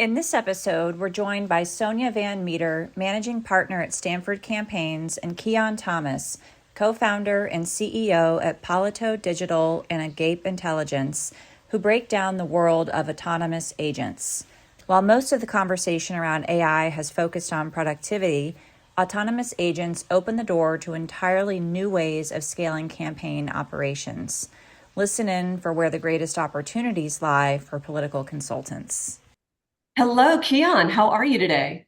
In this episode, we're joined by Sonia Van Meter, managing partner at Stanford Campaigns, and Keyon Thomas, co-founder and CEO at PolitoDigital and Agape Intelligence, who break down the world of autonomous agents. While most of the conversation around AI has focused on productivity, autonomous agents open the door to entirely new ways of scaling campaign operations. Listen in for where the greatest opportunities lie for political consultants. Hello, Keyon. How are you today?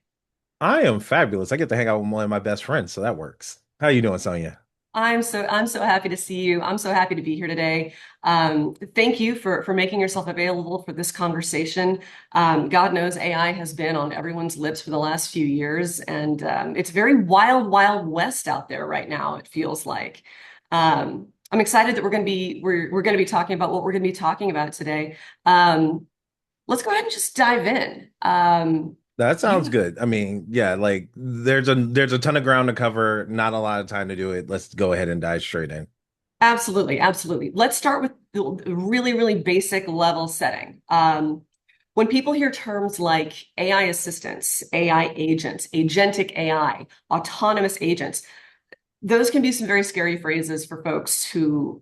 I am fabulous. I get to hang out with one of my best friends, so that works. How you doing, Sonia? I'm so happy to see you. I'm so happy to be here today. Thank you for making yourself available for this conversation. God knows AI has been on everyone's lips for the last few years, and it's very wild, wild west out there right now, it feels like. I'm excited that we're going to be talking about what we're going to be talking about today. Let's go ahead and just dive in. That sounds You good. I mean, yeah, like there's a ton of ground to cover, not a lot of time to do it. Let's go ahead and dive straight in. Absolutely, absolutely. Let's start with the really, really basic level setting. When people hear terms like AI assistants, AI agents, agentic AI, autonomous agents, those can be some very scary phrases for folks who,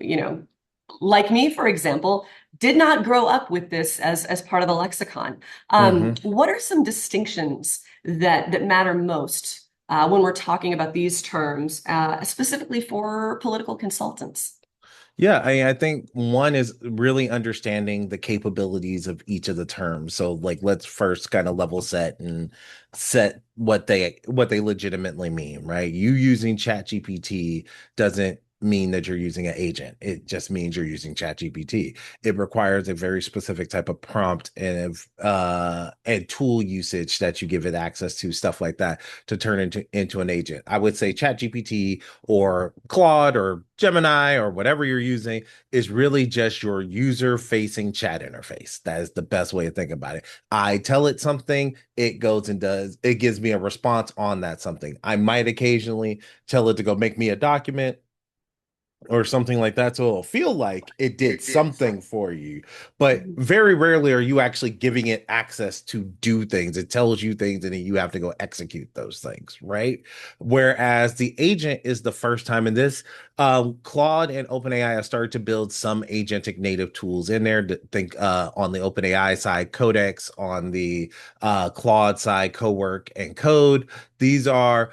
like me, for example, did not grow up with this as part of the lexicon. hmm What are some distinctions that matter most when we're talking about these terms, specifically for political consultants? Yeah, I think one is really understanding the capabilities of each of the terms. So like let's first kind of level set and set what they legitimately mean, right? You using ChatGPT doesn't mean that you're using an agent. It just means you're using ChatGPT. It requires a very specific type of prompt and tool usage that you give it access to, stuff like that, to turn into an agent. I would say ChatGPT or Claude or Gemini or whatever you're using is really just your user facing chat interface. That is the best way to think about it. I tell it something, it goes and does, it gives me a response on that something. I might occasionally tell it to go make me a document or something like that. So it'll feel like it did something for you. But Mhm. very rarely are you actually giving it access to do things. It tells you things and then you have to go execute those things, right? Whereas the agent is the first time in this. Claude and OpenAI have started to build some agentic native tools in there. Think on the OpenAI side, Codex, on the Claude side, Cowork and Code. These are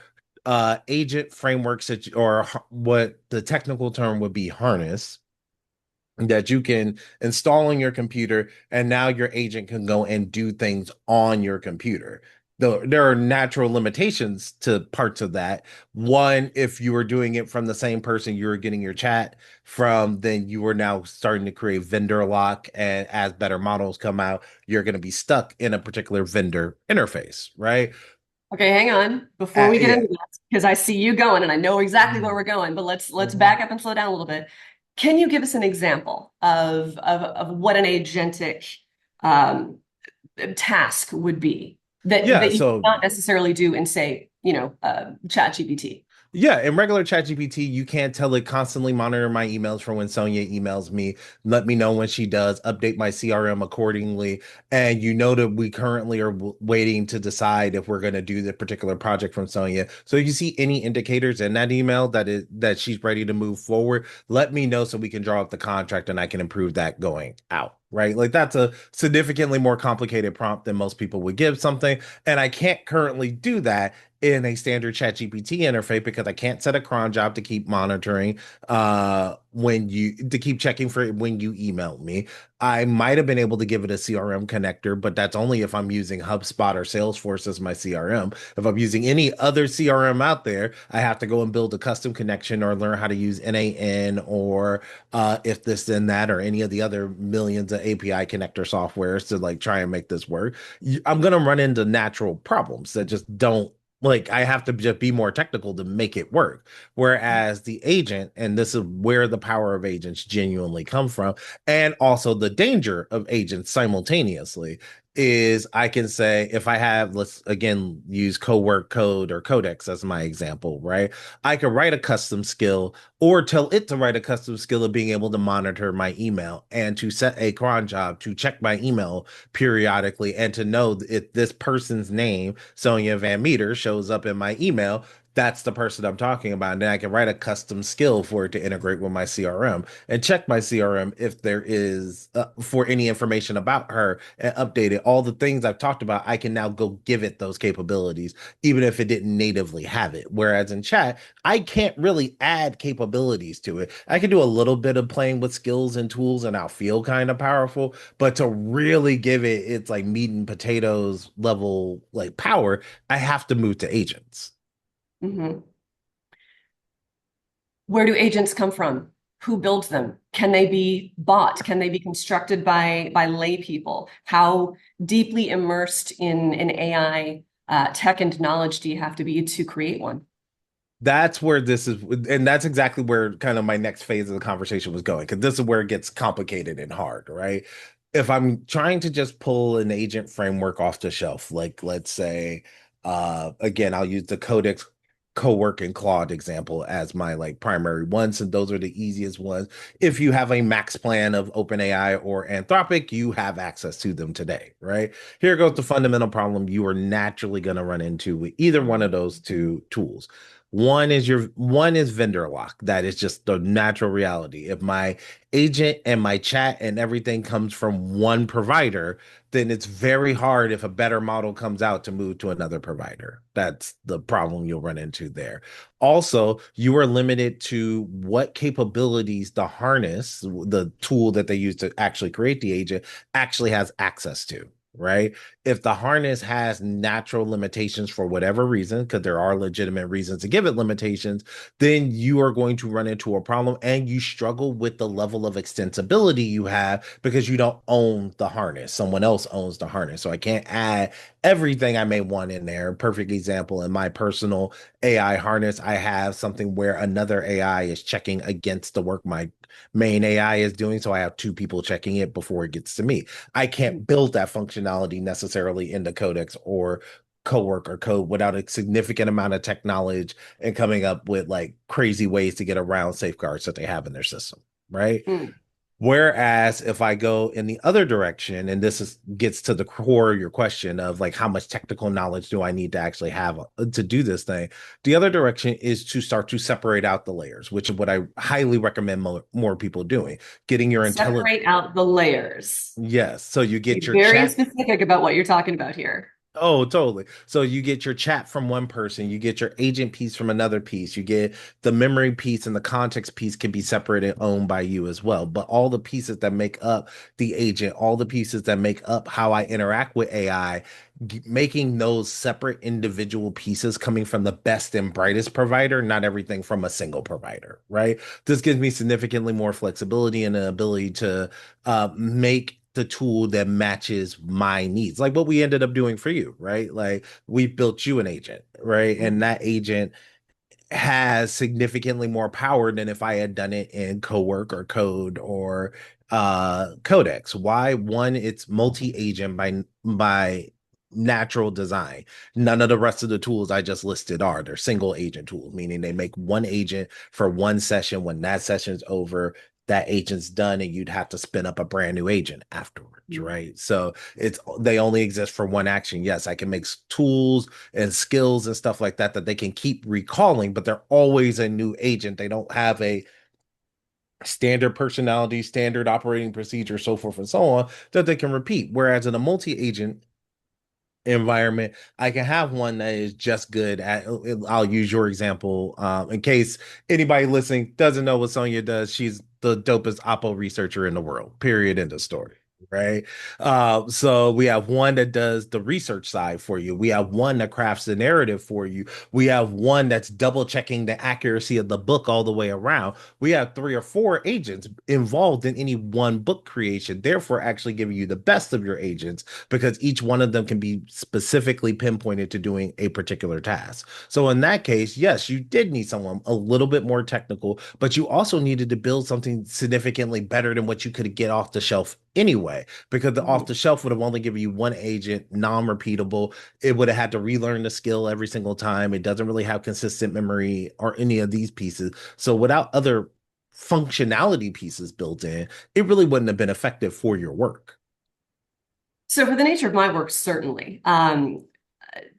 agent frameworks that or what the technical term would be harness that you can install on your computer, and now your agent can go and do things on your computer. Though there are natural limitations to parts of that. One, if you were doing it from the same person you were getting your chat from, then you are now starting to create vendor lock. And as better models come out, you're going to be stuck in a particular vendor interface, right? Okay, hang on. Before we get Yeah. into that, because I see you going and I know exactly where we're going, but let's Mhm. back up and slow down a little bit. Can you give us an example of what an agentic um, task would be Yeah, that you so not necessarily do in, say, ChatGPT? yeah, in regular ChatGPT, you can't tell it constantly monitor my emails for when Sonia emails me, let me know when she does, update my CRM accordingly. And you know that we currently are waiting to decide if we're going to do the particular project from Sonia. So if you see any indicators in that email that she's ready to move forward, let me know so we can draw up the contract and I can improve that going out. Right. Like that's a significantly more complicated prompt than most people would give something. And I can't currently do that in a standard chat GPT interface because I can't set a cron job to keep monitoring when you to keep checking for it when you email me. I might have been able to give it a CRM connector, but that's only if I'm using HubSpot or Salesforce as my CRM. If I'm using any other CRM out there, I have to go and build a custom connection or learn how to use NAN or if this then that or any of the other millions of API connector softwares to like try and make this work. I'm gonna run into natural problems that just don't like I have to just be more technical to make it work. Whereas the agent, and this is where the power of agents genuinely come from, and also the danger of agents simultaneously, is I can say if I have, let's again use co-work code or codex as my example, right? I could write a custom skill or tell it to write a custom skill of being able to monitor my email and to set a cron job to check my email periodically and to know if this person's name, Sonia Van Meter, shows up in my email, that's the person I'm talking about. And then I can write a custom skill for it to integrate with my CRM and check my CRM if there is for any information about her and update it. All the things I've talked about, I can now go give it those capabilities, even if it didn't natively have it. Whereas in chat, I can't really add capabilities to it. I can do a little bit of playing with skills and tools and I'll feel kind of powerful, but to really give it its like meat and potatoes level like power, I have to move to agents. Mhm. Where do agents come from? Who builds them? Can they be bought? Can they be constructed by lay people? How deeply immersed in AI tech and knowledge do you have to be to create one? That's where this is, and that's exactly where kind of my next phase of the conversation was going, because this is where it gets complicated and hard, right? If I'm trying to just pull an agent framework off the shelf, like let's say, again, I'll use the Codex Co-work and Claude example as my like primary ones, and those are the easiest ones. If you have a max plan of OpenAI or Anthropic, you have access to them today, right? Here goes the fundamental problem you are naturally going to run into with either one of those two tools. One is vendor lock. That is just the natural reality. If my agent and my chat and everything comes from one provider, then it's very hard if a better model comes out to move to another provider. That's the problem you'll run into there. Also, you are limited to what capabilities the harness, the tool that they use to actually create the agent, actually has access to. Right. If the harness has natural limitations for whatever reason, because there are legitimate reasons to give it limitations, then you are going to run into a problem and you struggle with the level of extensibility you have because you don't own the harness. Someone else owns the harness. So I can't add everything I may want in there. Perfect example in my personal AI harness, I have something where another AI is checking against the work my main AI is doing. So I have two people checking it before it gets to me. I can't build that functionality necessarily into Codex or co-work or code without a significant amount of tech knowledge and coming up with like crazy ways to get around safeguards that they have in their system, right? Mm. Whereas if I go in the other direction, and this is gets to the core of your question of like how much technical knowledge do I need to actually have to do this thing? The other direction is to start to separate out the layers, which is what I highly recommend more people doing. Getting your intelligence. Separate out the layers. Yes. So you Be get your very chat. specific about what you're talking about here. Oh, totally. So you get your chat from one person, you get your agent piece from another piece, you get the memory piece and the context piece can be separated and owned by you as well. But all the pieces that make up the agent, all the pieces that make up how I interact with AI, making those separate individual pieces coming from the best and brightest provider, not everything from a single provider, right? This gives me significantly more flexibility and an ability to make the tool that matches my needs, like what we ended up doing for you, right? Like we built you an agent, right? And that agent has significantly more power than if I had done it in co-work or code or codex. Why? One, it's multi-agent by natural design. None of the rest of the tools I just listed are. They're single agent tools, meaning they make one agent for one session. When that session's over, that agent's done and you'd have to spin up a brand new agent afterwards, right? So it's they only exist for one action. Yes, I can make tools and skills and stuff like that that they can keep recalling, but they're always a new agent. They don't have a standard personality, standard operating procedure, so forth and so on that they can repeat. Whereas in a multi-agent environment, I can have one that is just good at, I'll use your example in case anybody listening doesn't know what Sonia does. She's the dopest Oppo researcher in the world, period, end of story. Right. So we have one that does the research side for you. We have one that crafts the narrative for you. We have one that's double checking the accuracy of the book all the way around. We have three or four agents involved in any one book creation, therefore, actually giving you the best of your agents because each one of them can be specifically pinpointed to doing a particular task. So in that case, yes, you did need someone a little bit more technical, but you also needed to build something significantly better than what you could get off the shelf anyway, because the off Mhm. the shelf would have only given you one agent, non-repeatable. It would have had to relearn the skill every single time. It doesn't really have consistent memory or any of these pieces. So without other functionality pieces built in, it really wouldn't have been effective for your work. So for the nature of my work, certainly.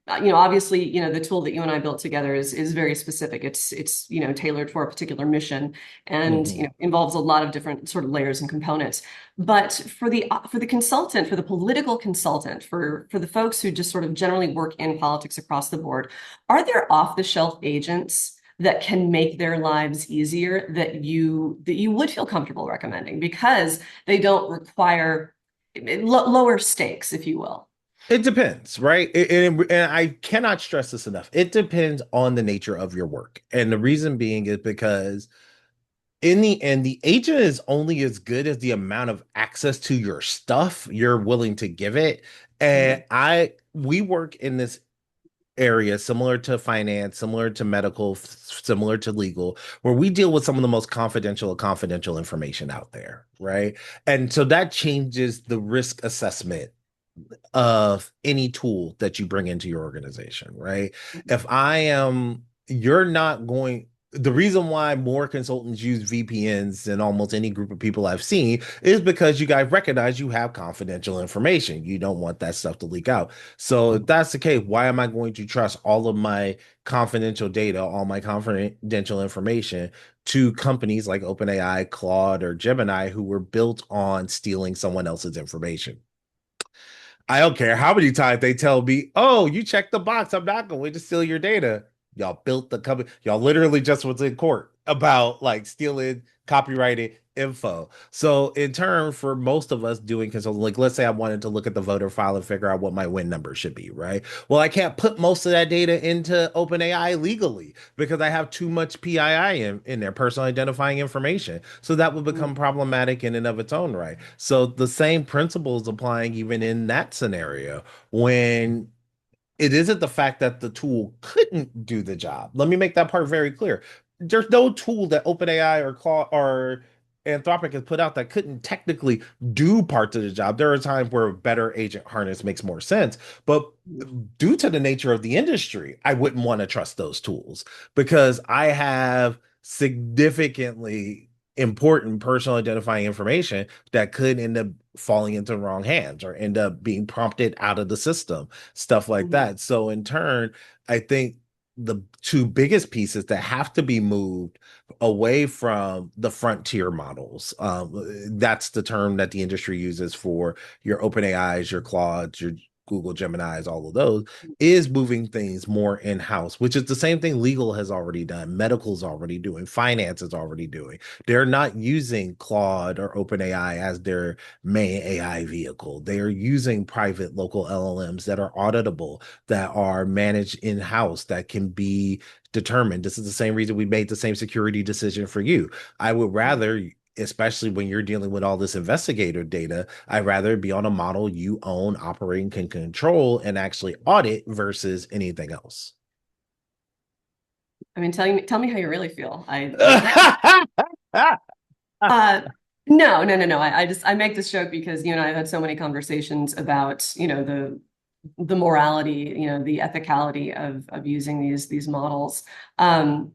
Obviously, the tool that you and I built together is very specific. It's tailored for a particular mission, and Mhm. involves a lot of different sort of layers and components. But for the consultant, for the political consultant, for the folks who just sort of generally work in politics across the board, are there off-the-shelf agents that can make their lives easier that you would feel comfortable recommending because they don't require lower stakes, if you will? It depends, right? And I cannot stress this enough. It depends on the nature of your work. And the reason being is because in the end, the agent is only as good as the amount of access to your stuff you're willing to give it. Mhm. And we work in this area similar to finance, similar to medical, similar to legal, where we deal with some of the most confidential information out there, right? And so that changes the risk assessment of any tool that you bring into your organization, right? If I am, you're not going, the reason why more consultants use VPNs than almost any group of people I've seen is because you guys recognize you have confidential information. You don't want that stuff to leak out. So if that's the case, why am I going to trust all of my confidential data, all my confidential information to companies like OpenAI, Claude, or Gemini who were built on stealing someone else's information? I don't care how many times they tell me, "Oh, you checked the box. I'm not going to steal your data." Y'all built the company. Y'all literally just was in court about like stealing copyrighted info. So, in turn, for most of us doing consulting, like let's say I wanted to look at the voter file and figure out what my win number should be, right? Well, I can't put most of that data into OpenAI legally because I have too much PII in there, personal identifying information. So that would become problematic in and of its own right. So the same principles applying even in that scenario when it isn't the fact that the tool couldn't do the job. Let me make that part very clear. There's no tool that OpenAI or Claude or Anthropic has put out that couldn't technically do parts of the job. There are times where a better agent harness makes more sense, but due to the nature of the industry, I wouldn't want to trust those tools because I have significantly important personal identifying information that could end up falling into the wrong hands or end up being prompted out of the system, stuff like Mhm. that. So in turn, I think the two biggest pieces that have to be moved away from the frontier models. That's the term that the industry uses for your open AIs, your Claudes, your Google Geminis, all of those, is moving things more in-house, which is the same thing legal has already done, medical's already doing, finance is already doing. They're not using Claude or OpenAI as their main AI vehicle. They are using private local LLMs that are auditable, that are managed in-house, that can be determined. This is the same reason we made the same security decision for you. I would rather, especially when you're dealing with all this investigator data, I'd rather be on a model you own, operate, and can control and actually audit versus anything else. I mean, tell me how you really feel. Uh, no, no, no, no. I make this joke because you and I have had so many conversations about, the morality, the ethicality of using these models. Um,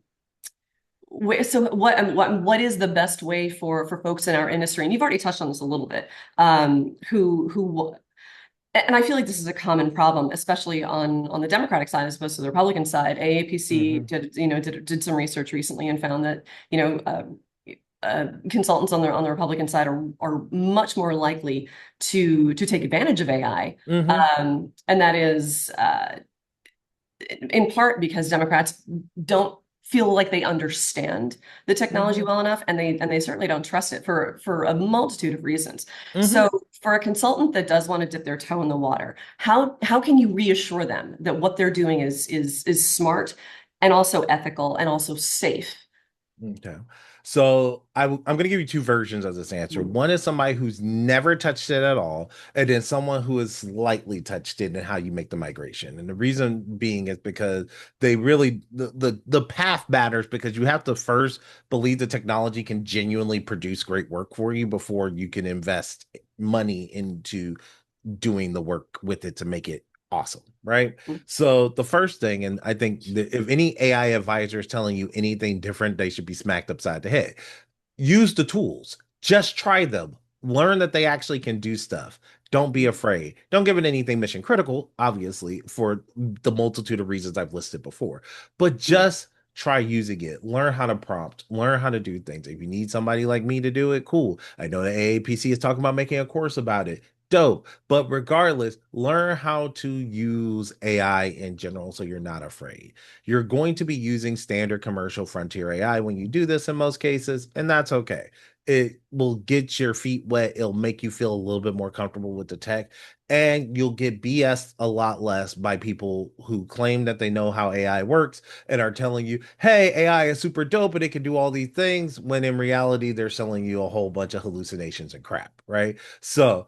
so what is the best way for folks in our industry? And you've already touched on this a little bit. Who and I feel like this is a common problem, especially on the Democratic side as opposed to the Republican side. AAPC Mhm. did some research recently and found that you know consultants on the Republican side are much more likely to take advantage of AI, Mhm. and that is in part because Democrats don't feel like they understand the technology Mhm. well enough, and they certainly don't trust it for a multitude of reasons. Mhm. So for a consultant that does want to dip their toe in the water, how can you reassure them that what they're doing is smart and also ethical and also safe? Okay. So I'm going to give you two versions of this answer. One is somebody who's never touched it at all, and then someone who has slightly touched it and how you make the migration. And the reason being is because they really the path matters because you have to first believe the technology can genuinely produce great work for you before you can invest money into doing the work with it to make it awesome, right? So the first thing, and I think that if any AI advisor is telling you anything different, they should be smacked upside the head. Use the tools. Just try them. Learn that they actually can do stuff. Don't be afraid. Don't give it anything mission critical, obviously, for the multitude of reasons I've listed before. But just try using it. Learn how to prompt. Learn how to do things. If you need somebody like me to do it, cool. I know the AAPC is talking about making a course about it. Dope. But regardless, learn how to use AI in general so you're not afraid. You're going to be using standard commercial frontier AI when you do this in most cases, and that's okay. It will get your feet wet. It'll make you feel a little bit more comfortable with the tech, and you'll get BS a lot less by people who claim that they know how AI works and are telling you, hey, AI is super dope and it can do all these things, when in reality, they're selling you a whole bunch of hallucinations and crap, right? So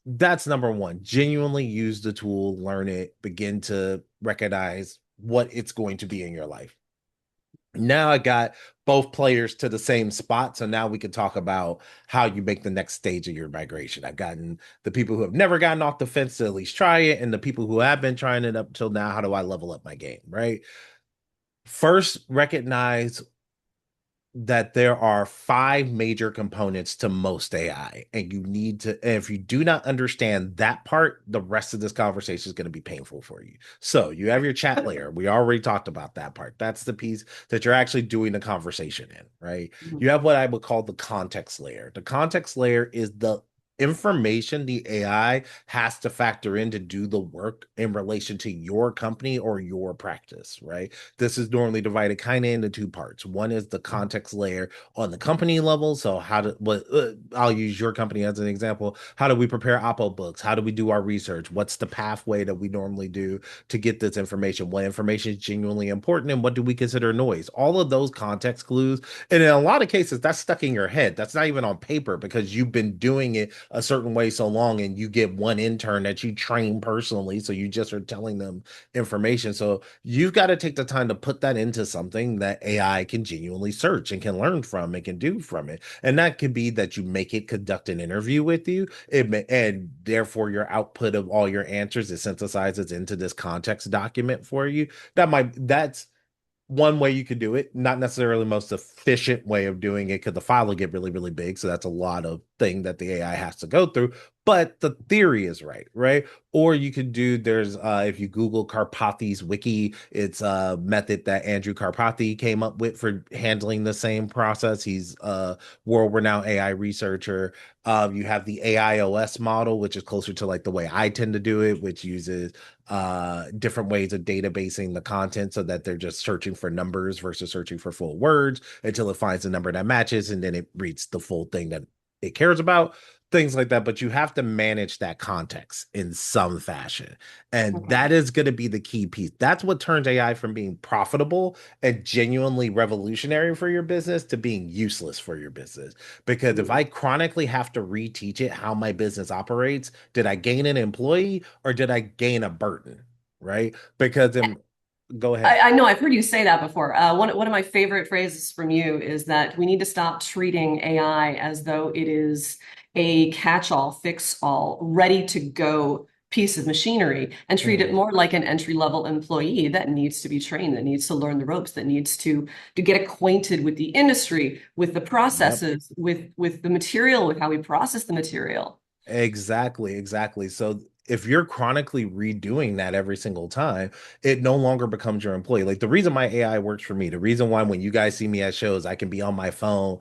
that's number one. Genuinely use the tool, learn it, begin to recognize what it's going to be in your life. Now I got both players to the same spot. So now we can talk about how you make the next stage of your migration. I've gotten the people who have never gotten off the fence to at least try it, and the people who have been trying it up till now. How do I level up my game? Right. First, recognize that there are five major components to most AI, and you need to, and if you do not understand that part, the rest of this conversation is going to be painful for you. So you have your chat layer. We already talked about that part. That's the piece that you're actually doing the conversation in, right? You have what I would call the context layer. The context layer is the information the AI has to factor in to do the work in relation to your company or your practice, right? This is normally divided kind of into two parts. One is the context layer on the company level. So how do what I'll use your company as an example. How do we prepare Oppo books? How do we do our research? What's the pathway that we normally do to get this information? What information is genuinely important and what do we consider noise? All of those context clues. And in a lot of cases, that's stuck in your head. That's not even on paper because you've been doing it a certain way so long and you get one intern that you train personally. So you just are telling them information. So you've got to take the time to put that into something that AI can genuinely search and can learn from and can do from it. And that could be that you make it conduct an interview with you, and therefore your output of all your answers is synthesizes into this context document for you. That's one way you could do it, not necessarily the most efficient way of doing it because the file will get really, really big. So that's a lot of thing that the AI has to go through. But the theory is right, right? Or you could do, there's if you Google Karpathy's wiki, it's a method that Andrew Karpathy came up with for handling the same process. He's a world-renowned AI researcher. You have the AIOS model, which is closer to like the way I tend to do it, which uses different ways of databasing the content so that they're just searching for numbers versus searching for full words until it finds a number that matches and then it reads the full thing that it cares about, things like that. But you have to manage that context in some fashion. And that is going to be the key piece. That's what turns AI from being profitable and genuinely revolutionary for your business to being useless for your business. Because if I chronically have to reteach it how my business operates, did I gain an employee or did I gain a burden? Right? Because go ahead. I know I've heard you say that before. One of my favorite phrases from you is that we need to stop treating AI as though it is a catch-all, fix-all, ready to go piece of machinery and treat it more like an entry-level employee that needs to be trained, that needs to learn the ropes, that needs to get acquainted with the industry, with the processes, with the material, with how we process the material. Exactly, exactly. So if you're chronically redoing that every single time, it no longer becomes your employee. Like the reason my AI works for me, the reason why when you guys see me at shows, I can be on my phone,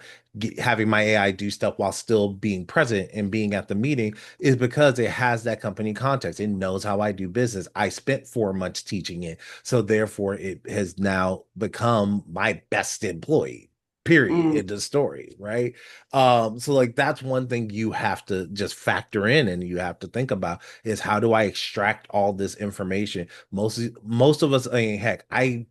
having my AI do stuff while still being present and being at the meeting is because it has that company context. It knows how I do business. I spent 4 months teaching it. So therefore it has now become my best employee. Period. In the story, right? So like that's one thing you have to just factor in and you have to think about is how do I extract all this information? Most of us, I mean, heck, I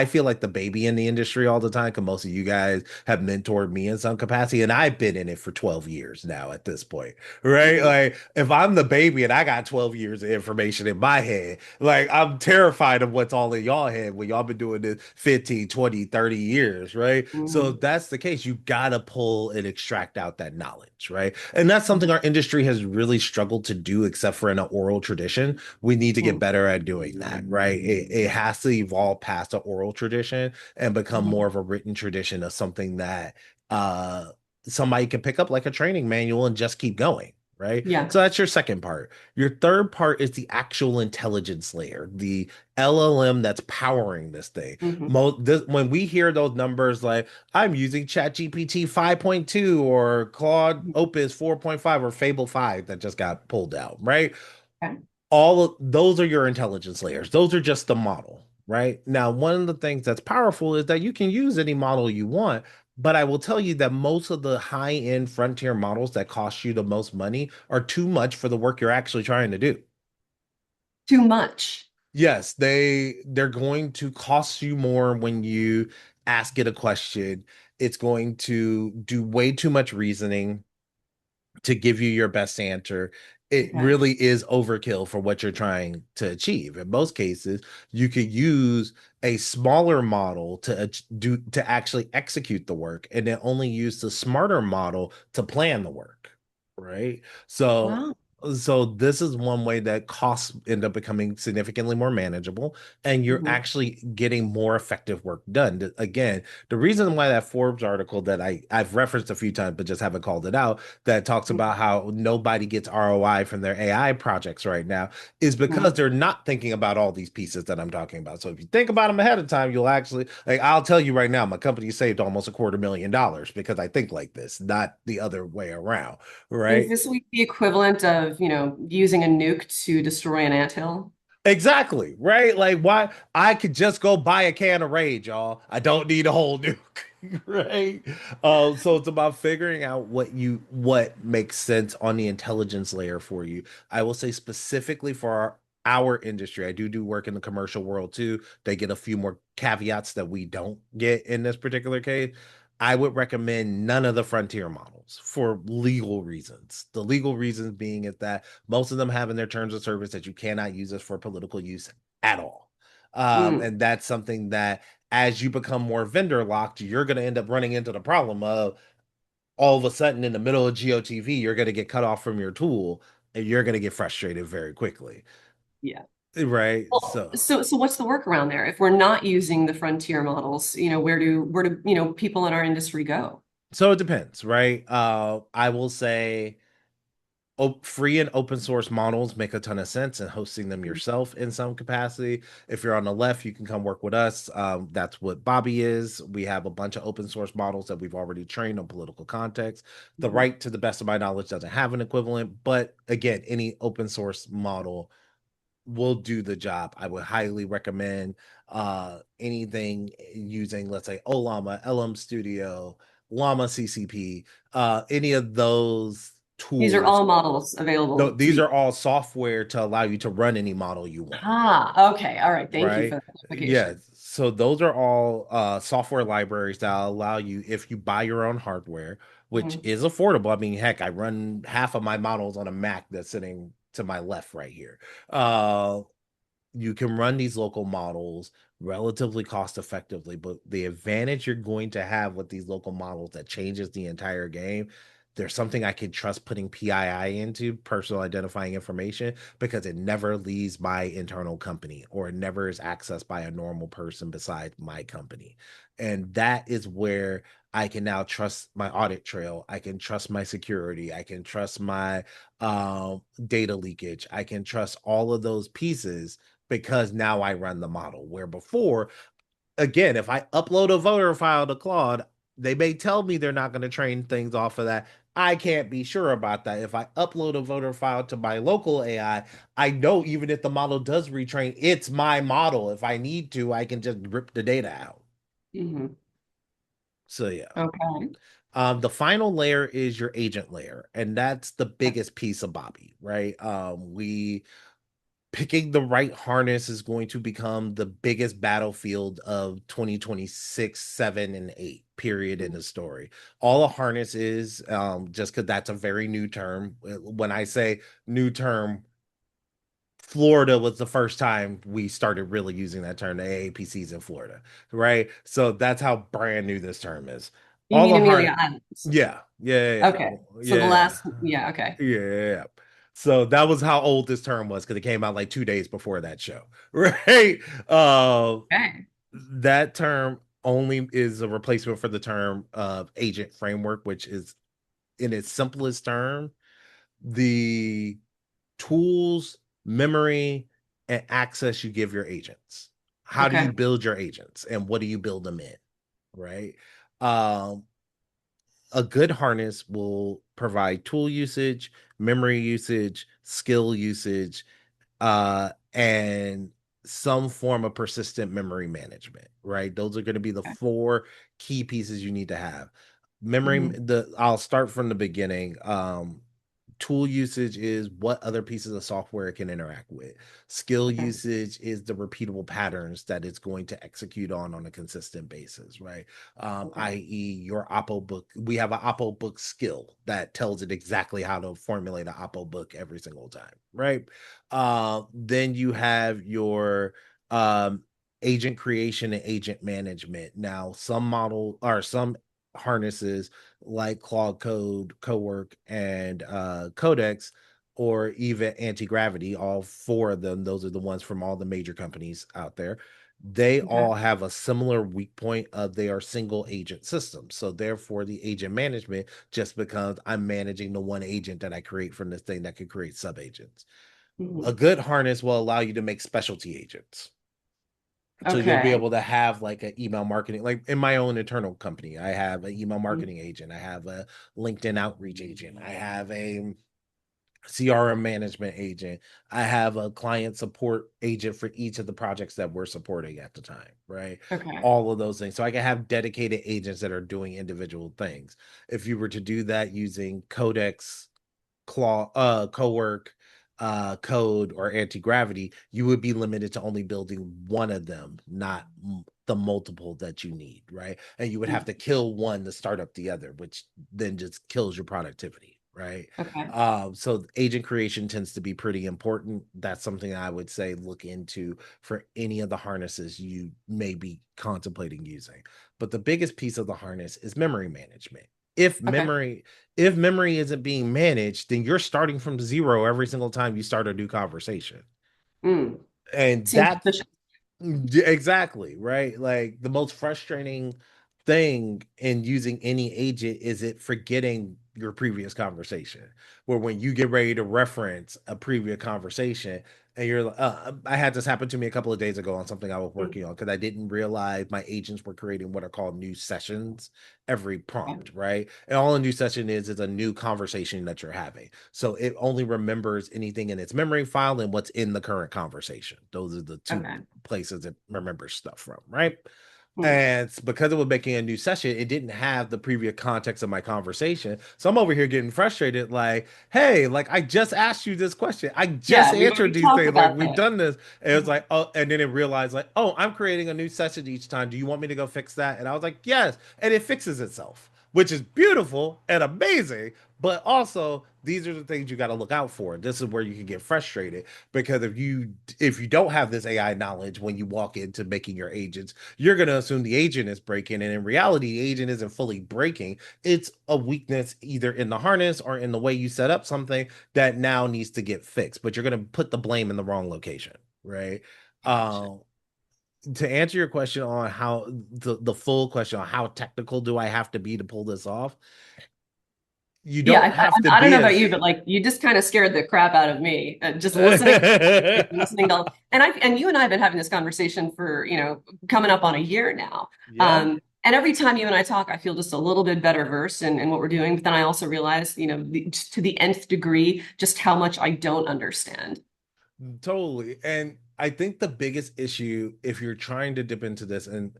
feel like the baby in the industry all the time because most of you guys have mentored me in some capacity, and I've been in it for 12 years now at this point, right? Like if I'm the baby and I got 12 years of information in my head, like I'm terrified of what's all in y'all head when y'all been doing this 15, 20, 30 years, right? So that's the case, you gotta pull and extract out that knowledge, right? And that's something our industry has really struggled to do, except for in an oral tradition. We need to get Mhm. better at doing that, right? It has to evolve past the oral tradition and become Mhm. more of a written tradition of something that uh somebody can pick up like a training manual and just keep going. Right. Yeah. So that's your second part. Your third part is the actual intelligence layer, the LLM that's powering this thing. Mhm. When we hear those numbers like I'm using ChatGPT 5.2 or Claude Mhm. Opus 4.5 or Fable 5 that just got pulled out, right? Okay. All of those are your intelligence layers. Those are just the model, right? Now, one of the things that's powerful is that you can use any model you want, but I will tell you that most of the high-end frontier models that cost you the most money are too much for the work you're actually trying to do. Too much. Yes, they're going to cost you more when you ask it a question. It's going to do way too much reasoning to give you your best answer. It Okay. really is overkill for what you're trying to achieve. In most cases, you could use a smaller model to actually execute the work and then only use the smarter model to plan the work, right? So Wow. so this is one way that costs end up becoming significantly more manageable and you're Mhm. actually getting more effective work done. Again, the reason why that Forbes article that I've referenced a few times but just haven't called it out that talks about how nobody gets ROI from their AI projects right now is because Mhm. they're not thinking about all these pieces that I'm talking about. So if you think about them ahead of time, you'll actually like I'll tell you right now, my company saved almost $250,000 because I think like this, not the other way around, Is right? this like the equivalent of, using a nuke to destroy an anthill? Exactly, right? Like why I could just go buy a can of Rage, y'all. I don't need a whole nuke, right? So it's about figuring out what makes sense on the intelligence layer for you. I will say specifically for our industry, I do work in the commercial world too. They get a few more caveats that we don't get in this particular case. I would recommend none of the frontier models for legal reasons. The legal reasons being is that most of them have in their terms of service that you cannot use this for political use at all. Mm. And that's something that as you become more vendor locked, you're going to end up running into the problem of all of a sudden in the middle of GOTV, you're going to get cut off from your tool and you're going to get frustrated very quickly. Yeah. Right. Well, So so what's the workaround there? If we're not using the frontier models, where do people in our industry go? so it depends, right? I will say free and open source models make a ton of sense and hosting them yourself in some capacity. If you're on the left, you can come work with us. That's what Bobby is. We have a bunch of open source models that we've already trained on political context. The Mhm. right, to the best of my knowledge, doesn't have an equivalent, but again, any open source model will do the job. I would highly recommend anything using, let's say, Olama, LM Studio, Llama CCP, any of those These are tools. all models No, available to these be. are all software to allow you to run any model you want, Ah, okay. All right. Thank you for right? the clarification. Yes. So those are all software libraries that allow you, if you buy your own hardware, which Mhm. is affordable. I mean, heck, I run half of my models on a Mac that's sitting to my left right here. Uh, you can run these local models relatively cost effectively, but the advantage you're going to have with these local models that changes the entire game, there's something I can trust putting PII into, personal identifying information, because it never leaves my internal company or it never is accessed by a normal person besides my company. And that is where I can now trust my audit trail. I can trust my security. I can trust my data leakage. I can trust all of those pieces because now I run the model. Where before, again, if I upload a voter file to Claude, they may tell me they're not going to train things off of that. I can't be sure about that. If I upload a voter file to my local I know even if the model does retrain, it's my model. If I need to, I can just rip the data out. Mhm. So yeah. Okay. The final layer is your agent layer, and that's the biggest piece of Bobby, right? We picking the right harness is going to become the biggest battlefield of 2026, 7, and 8 period in the story. All a harness is, just because that's a very new term. When I say new term, Florida was the first time we started really using that term, the AAPCs in Florida, right? So that's how brand new this term is. You All mean the Amelia harness. Islands? Yeah, yeah, yeah, Okay. So the yeah, last, yeah, okay. yeah, yeah, yeah. So that was how old this term was because it came out like 2 days before that show, right? Okay. That term only is a replacement for the term agent framework, which is in its simplest term the tools, memory, and access you give your agents. How do you Okay. build your agents and what do you build them in? Right. Um, a good harness will provide tool usage, memory usage, skill usage, and some form of persistent memory management, right? Those are going to be the Okay. four key pieces you need to have. Memory, Mhm. I'll start from the beginning. Tool usage is what other pieces of software it can interact with. Skill Okay. usage is the repeatable patterns that it's going to execute on a consistent basis, right? Okay. I.e., your Oppo book. We have an Oppo book skill that tells it exactly how to formulate an Oppo book every single time, right? Then you have your um, agent creation and agent management. Now, some model or some harnesses like Claude Code, Cowork, and Codex, or even Anti Gravity, all four of them, those are the ones from all the major companies out there. They Okay. all have a similar weak point of they are single agent systems. So therefore, the agent management just becomes I'm managing the one agent that I create from this thing that could create sub agents. A Mhm. good harness will allow you to make specialty agents. So you'll be Okay. able to have like an email marketing, like in my own internal company, I have an email Mhm. marketing agent, I have a LinkedIn outreach agent, I have a CRM management agent, I have a client support agent for each of the projects that we're supporting at the time, right? Okay. All of those things. So I can have dedicated agents that are doing individual things. If you were to do that using Codex, Cowork, Code, or Anti Gravity, you would be limited to only building one of them, not the multiple that you need, right? And you would have Mhm. to kill one to start up the other, which then just kills your productivity, right? Okay. So agent creation tends to be pretty important. That's something I would say look into for any of the harnesses you may be contemplating using. But the biggest piece of the harness is memory management. If Okay. memory if memory isn't being managed, then you're starting from zero every single time you start a new conversation. Mm. And Seems that's efficient. exactly right. Like the most frustrating thing in using any agent is it forgetting your previous conversation. Where when you get ready to reference a previous conversation, and you're like, I had this happen to me a couple of days ago on something I was Mm. working on because I didn't realize my agents were creating what are called new sessions every Okay. prompt, right? And all a new session is a new conversation that you're having. So it only remembers anything in its memory file and what's in the current conversation. Those are the two Okay. places it remembers stuff from, right? Mm. And because it was making a new session, it didn't have the previous context of my conversation. So I'm over here getting frustrated, like, hey, like I just asked you this question. I just Yeah, we've answered already these talked things. Like about we've this. done this. And it was Mhm. like, oh, and then it realized, like, oh, I'm creating a new session each time. Do you want me to go fix that? And I was like, yes. And it fixes itself, which is beautiful and amazing. But also, these are the things you got to look out for. This is where you can get frustrated because if you don't have this AI knowledge when you walk into making your agents, you're going to assume the agent is breaking. And in reality, the agent isn't fully breaking. It's a weakness either in the harness or in the way you set up something that now needs to get fixed. But you're going to put the blame in the wrong location, right? Gotcha. Um, to answer your question on how the full question on how technical do I have to be to pull this off, you Yeah, don't have to I don't be know about as you, but like you just kind of scared the crap out of me. Just listening, listening to, and you and I have been having this conversation for, coming up on a year now. yeah. And every time you and I talk, I feel just a little bit better versed in what we're doing. But then I also realize, to the nth degree, just how much I don't understand. Totally. And I think the biggest issue, if you're trying to dip into this, and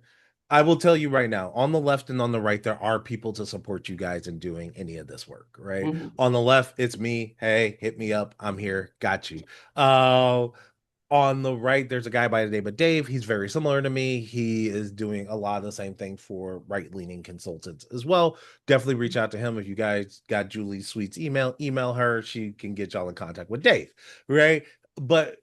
I will tell you right now, on the left and on the right, there are people to support you guys in doing any of this work, right? Mhm. On the left, it's me. Hey, hit me up. I'm here. Got you. Uh, on the right, there's a guy by the name of Dave. He's very similar to me. He is doing a lot of the same thing for right-leaning consultants as well. Definitely reach out to him if you guys got Julie Sweet's email. Email her. She can get y'all in contact with Dave, right? But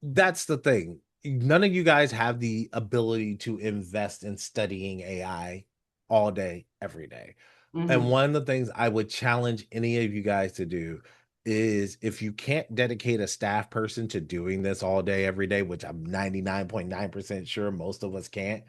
that's the thing. None of you guys have the ability to invest in studying AI all day, every day. And Hmm. one of the things I would challenge any of you guys to do is if you can't dedicate a staff person to doing this all day, every day, which I'm 99.9% sure most of us can't,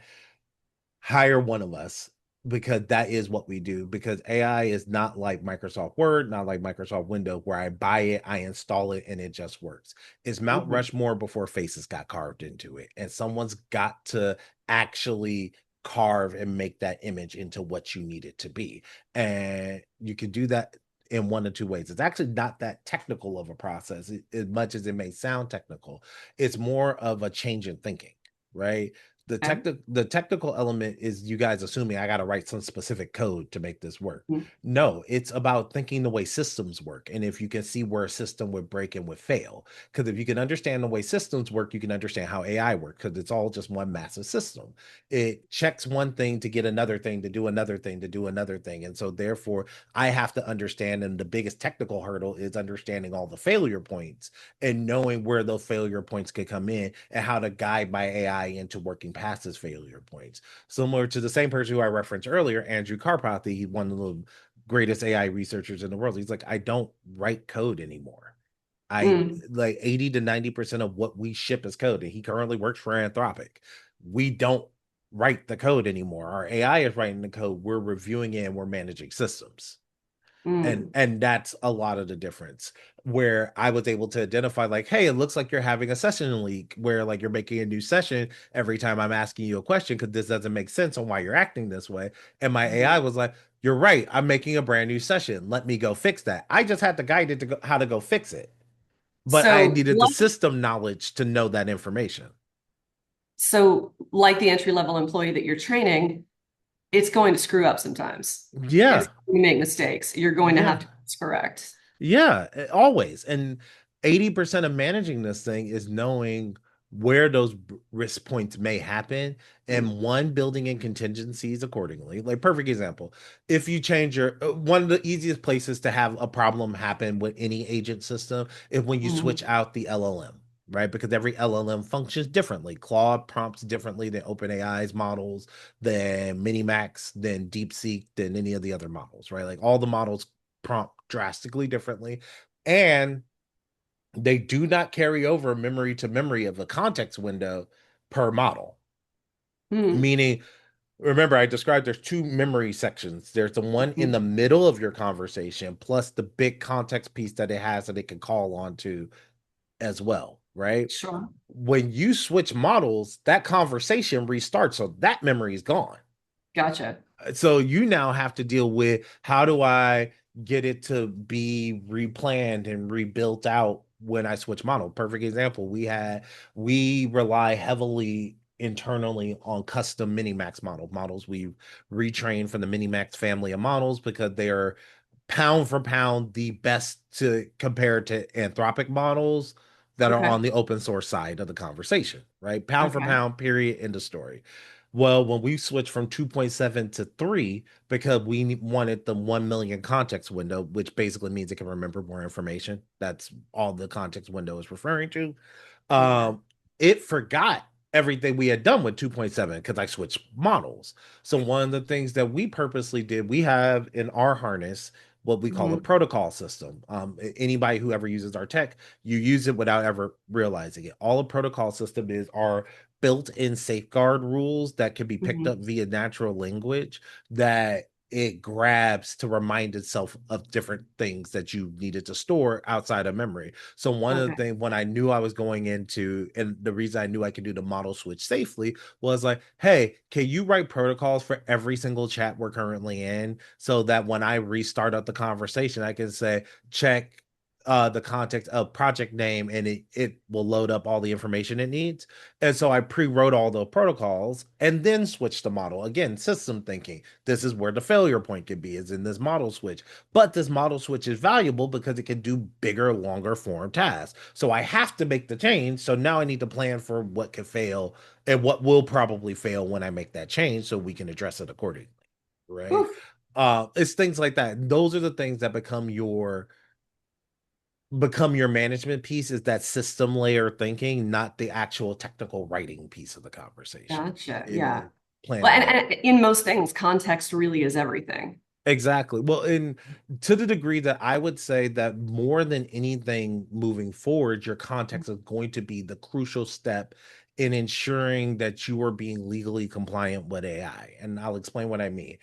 hire one of us because that is what we do. Because AI is not like Microsoft Word, not like Microsoft Windows, where I buy it, I install it, and it just works. It's Mount Hmm. Rushmore before faces got carved into it. And someone's got to actually carve and make that image into what you need it to be. And you can do that in one of two ways. It's actually not that technical of a process, as much as it may sound technical. It's more of a change in thinking, right? Okay. The technical element is you guys assuming I got to write some specific code to make this work. Mhm. No, it's about thinking the way systems work, and if you can see where a system would break and would fail. Because if you can understand the way systems work, you can understand how AI works, because it's all just one massive system. It checks one thing to get another thing to do another thing to do another thing, and so therefore I have to understand, and the biggest technical hurdle is understanding all the failure points and knowing where those failure points could come in and how to guide my AI into working past his failure points. Similar to the same person who I referenced earlier, Andrew Karpathy, he's one of the greatest AI researchers in the world. He's like, I don't write code anymore. I Mm. like 80 to 90% of what we ship is code. And he currently works for Anthropic. We don't write the code anymore. Our AI is writing the code. We're reviewing it and we're managing systems, Mm. and that's a lot of the difference, where I was able to identify like, hey, it looks like you're having a session leak, where like you're making a new session every time I'm asking you a question because this doesn't make sense on why you're acting this way. And my AI Mhm. was like, you're right, I'm making a brand new session, let me go fix that. I just had to guide it to go, how to go fix it, but I So, needed the system knowledge to know that information. like the entry level employee that you're training, it's going to screw up sometimes. It's Yeah. going to make mistakes. You're going to have Yeah. to correct. Yeah, always. And 80% of managing this thing is knowing where those risk points may happen, and one, building in contingencies accordingly. Like, perfect example. If you change your one of the easiest places to have a problem happen with any agent system is when you switch Mhm. out the LLM, right? Because every LLM functions differently. Claude prompts differently than OpenAI's models, than Minimax, than DeepSeek, than any of the other models, right? Like all the models prompt drastically differently, and they do not carry over memory to memory of the context window per model. Mhm. Meaning, remember, I described there's two memory sections. There's the one in the Mhm. middle of your conversation, plus the big context piece that it has that it can call on to as well, right? Sure. When you switch models, that conversation restarts, so that memory is gone. Gotcha. So you now have to deal with, how do I get it to be replanned and rebuilt out when I switch model? Perfect example. We rely heavily internally on custom Minimax models. We retrain from the Minimax family of models because they are pound for pound the best to compare to Anthropic models that are Okay. on the open source side of the conversation, right? Pound for Okay. pound, period, end of story. Well, when we switched from 2.7 to 3, because we wanted the 1 million context window, which basically means it can remember more information. That's all the context window is referring to. Okay. Um, it forgot everything we had done with 2.7 because I switched models. So one of the things that we purposely did, we have in our harness what we call a Mhm. protocol system. Anybody who ever uses our tech, you use it without ever realizing it. All a protocol system is are built-in safeguard rules that can be picked up Mhm. via natural language, that it grabs to remind itself of different things that you needed to store outside of memory. So one of the Okay. things, when I knew I was going into, and the reason I knew I could do the model switch safely was like, hey, can you write protocols for every single chat we're currently in, so that when I restart up the conversation, I can say, check the context of project name, and it will load up all the information it needs. And so I pre-wrote all the protocols and then switched the model. Again, system thinking. This is where the failure point could be, is in this model switch. But this model switch is valuable because it can do bigger, longer form tasks. So I have to make the change. So now I need to plan for what could fail and what will probably fail when I make that change, so we can address it accordingly. Right. Oof. It's things like that. Those are the things that become your management piece, is that system layer thinking, not the actual technical writing piece of the conversation. Gotcha. It Yeah. is. plan Well, ahead. and in most things, context really is everything. Exactly. Well, and to the degree that I would say that more than anything moving forward, your context is going to be the crucial step in ensuring that you are being legally compliant with AI. And I'll explain what I mean.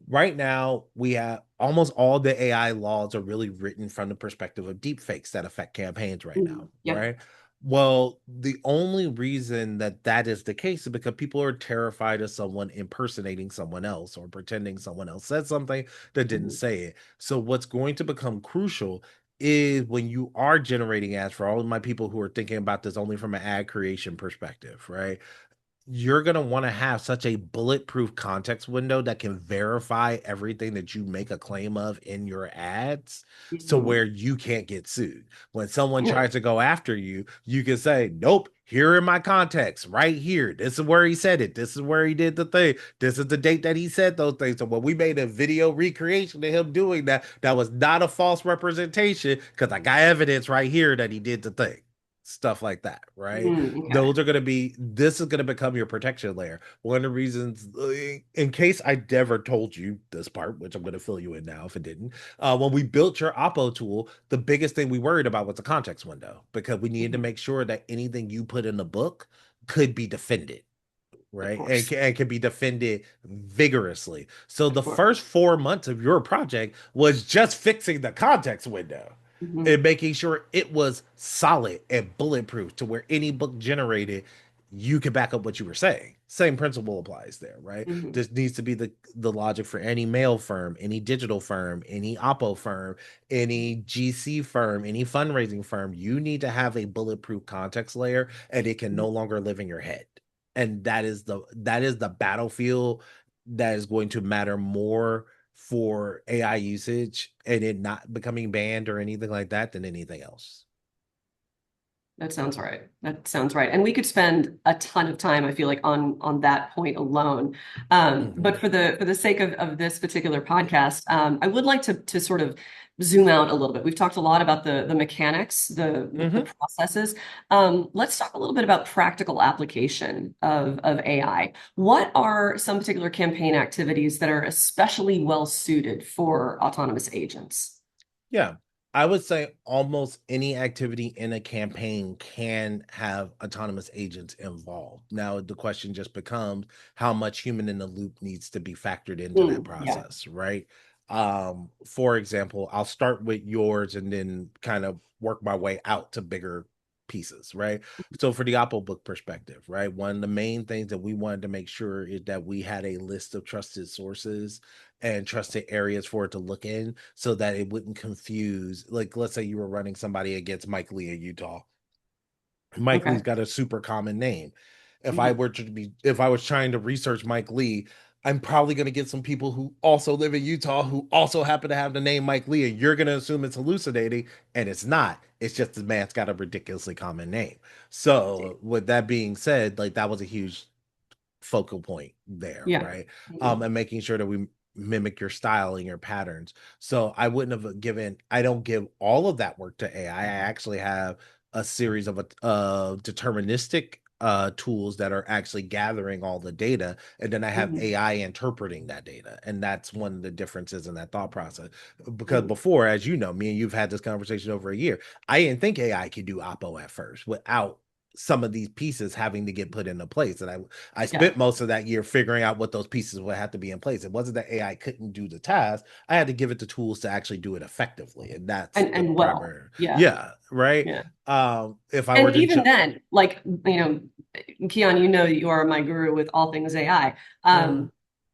Right now, we have almost all the AI laws are really written from the perspective of deepfakes that affect campaigns right now, Yeah. right? Well, the only reason that that is the case is because people are terrified of someone impersonating someone else or pretending someone else said something that didn't Mhm. say it. So what's going to become crucial is when you are generating ads, for all of my people who are thinking about this only from an ad creation perspective, right? You're going to want to have such a bulletproof context window that can verify everything that you make a claim of in your ads so Mhm. where you can't get sued. When someone Yeah. tries to go after you, you can say, nope, here in my context, right here. This is where he said it. This is where he did the thing. This is the date that he said those things. So when we made a video recreation of him doing that, that was not a false representation because I got evidence right here that he did the thing. Stuff like that, right? Okay. Those are going to be, this is going to become your protection layer. One of the reasons, in case I never told you this part, which I'm going to fill you in now if it didn't, when we built your Oppo tool, the biggest thing we worried about was the context window because we needed to Mhm. make sure that anything you put in the book could be defended, Of right? And, course. and can be defended vigorously. So Of the course. first 4 months of your project was just fixing the context window Mhm. and making sure it was solid and bulletproof to where any book generated, you can back up what you were saying. Same principle applies there, right? Mhm. This needs to be the logic for any mail firm, any digital firm, any Oppo firm, any GC firm, any fundraising firm. You need to have a bulletproof context layer, and it can no longer live in your head. And that is the battlefield that is going to matter more for AI usage and it not becoming banned or anything like that than anything else. That sounds right. That sounds right. And we could spend a ton of time, I feel like, on that point alone. But Mhm. for the sake of this particular podcast, I would like to sort of zoom out a little bit. We've talked a lot about the mechanics, the Mhm. processes. Let's talk a little bit about practical application of AI. What are some particular campaign activities that are especially well suited for autonomous agents? Yeah. I would say almost any activity in a campaign can have autonomous agents involved. Now, the question just becomes how much human in the loop needs to be factored into that Yeah. process, right? For example, I'll start with yours and then kind of work my way out to bigger pieces, right? So for the Oppo book perspective, right? One of the main things that we wanted to make sure is that we had a list of trusted sources and trusted areas for it to look in so that it wouldn't confuse. Like, let's say you were running somebody against Mike Lee in Utah. Mike Okay. Lee's got a super common name. Mhm. If I was trying to research Mike Lee, I'm probably going to get some people who also live in Utah who also happen to have the name Mike Lee, and you're going to assume it's hallucinating, and it's not. It's just the man's got a ridiculously common name. So, with that being said, like that was a huge focal point there, Yeah. right? Mhm. And making sure that we mimic your style and your patterns. So I wouldn't have given, I don't give all of that work to AI. I actually have a series of deterministic tools that are actually gathering all the data, and then I have Mhm. AI interpreting that data, and that's one of the differences in that thought process. Because Mhm. before, as you know, me and you've had this conversation over a year, I didn't think AI could do Oppo at first without some of these pieces having to get put into place. And I Yeah. spent most of that year figuring out what those pieces would have to be in place. It wasn't that AI couldn't do the task. I had to give it the tools to actually do it effectively. And that's the And well, primary. yeah. Yeah. Right. Yeah. If I were And to even then, like, Keyon, you know that you are my guru with all things AI. Mhm.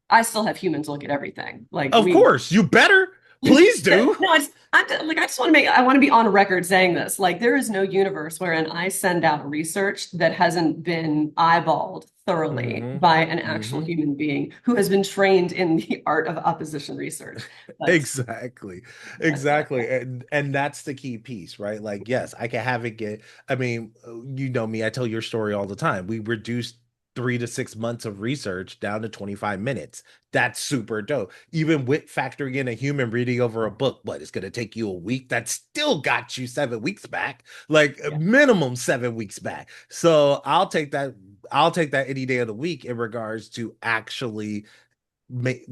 I still have humans look at everything. Like Of we course, you better. no, Please do. like I just want to I want to be on record saying this. Like there is no universe wherein I send out research that hasn't been eyeballed thoroughly Hmm. by an actual Hmm. human being who has been trained in the art of opposition research. That's Exactly. that's Exactly. And that's the key piece, right? Like, yes, I can have it get, I mean, you know me, I tell your story all the time. We reduced 3 to 6 months of research down to 25 minutes. That's super dope. Even with factoring in a human reading over a book, what it's gonna take you a week, that still got you 7 weeks back, like yeah. minimum 7 weeks back. So I'll take that I'll take that any day of the week in regards to actually